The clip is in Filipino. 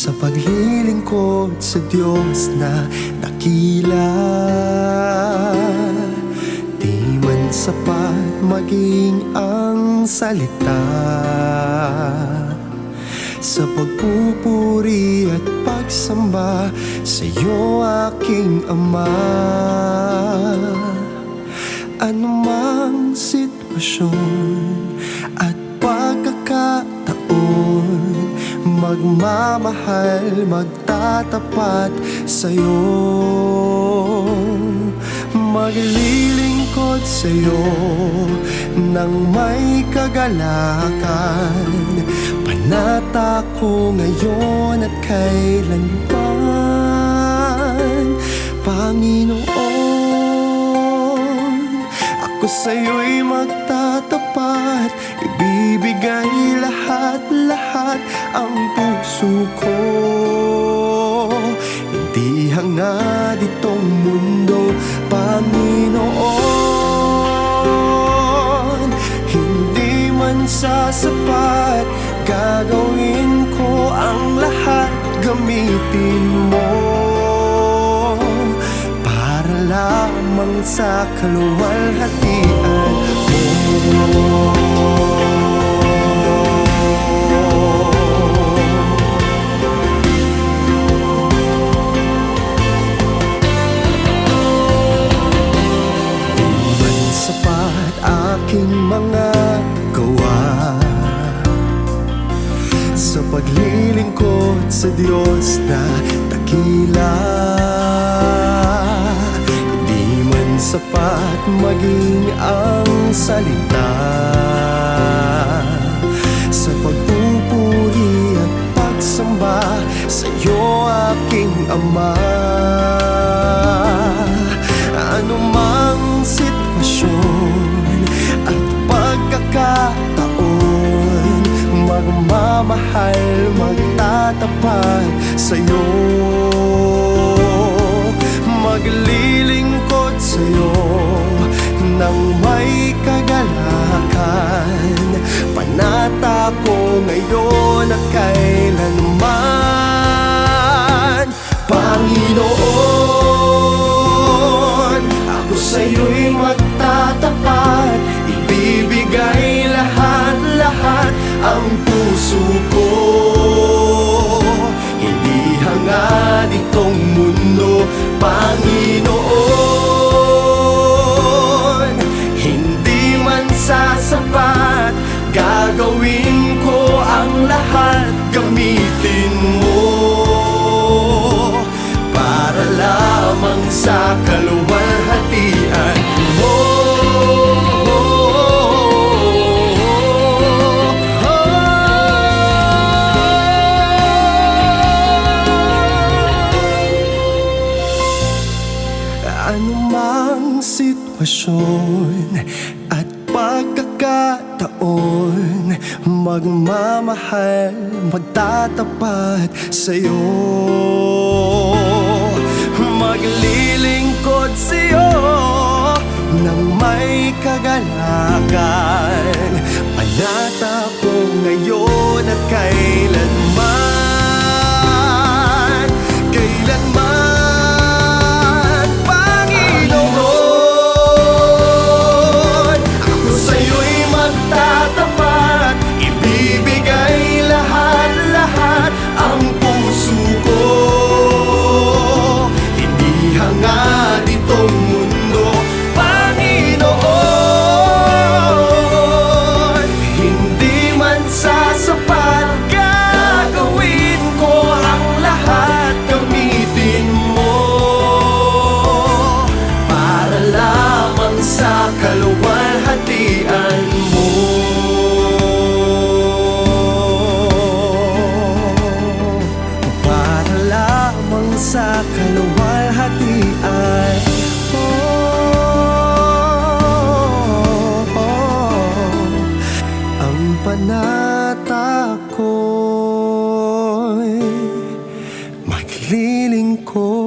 sa paglilingkod sa Diyos na dakila. Di man sapat maging ang salita sa pagpupuri at pagsamba sa iyo, aking Ama. Anumang sitwasyon at pagkakataon, magmamahal, magtatapat sa'yo, maglilingkod sa'yo nang may kagalakan. Panata ko ngayon at kailanman, Panginoon. Ako sa'yo'y magtatapat, ibibigay lahat-lahat ang puso ko. Hindi hangad itong mundo, Panginoon. Hindi man sasapat, gagawin ko ang lahat, gamitin mo para lamang sa kaluwalhatian mo. Sapat aking mga gawa sa paglilingkod sa Diyos na dakila. Di man sapat maging ang salita sa pagpupuri at pagsamba sa iyo, aking Ama. Anumang sitwasyon at pagkakataon, magmamahal, magtatapat sa'yo, maglilingkod sa'yo nang may kagalakan. Panata ko ngayon at kailanman, Panginoon. Ako sa'yo'y magtatapat, ibibigay lahat-lahat ang puso ko. Hindi hangad itong mundo, Panginoon. Hindi man sasapat, gagawin ko ang lahat, gamitin mo para lamang sa kaluwalhatian mo. Anumang sitwasyon at pagkakataon, magmamahal, magtatapat sa'yo, maglilingkod sa'yo nang may kagalakan. Panata ko ngayon at kailanman, kailanman, Panginoon. Ako sa'yo'y magtatapat, ibibigay lahat-lahat ang puso ko. Hindi hangad itong mundo, Panginoon. Hindi man sasapat, gagawin ko ang lahat, gamitin mo para lamang sa kaluwalhatian mo. Para lamang sa kaluwalhatian mo. Ang panata ko'y maglilingkod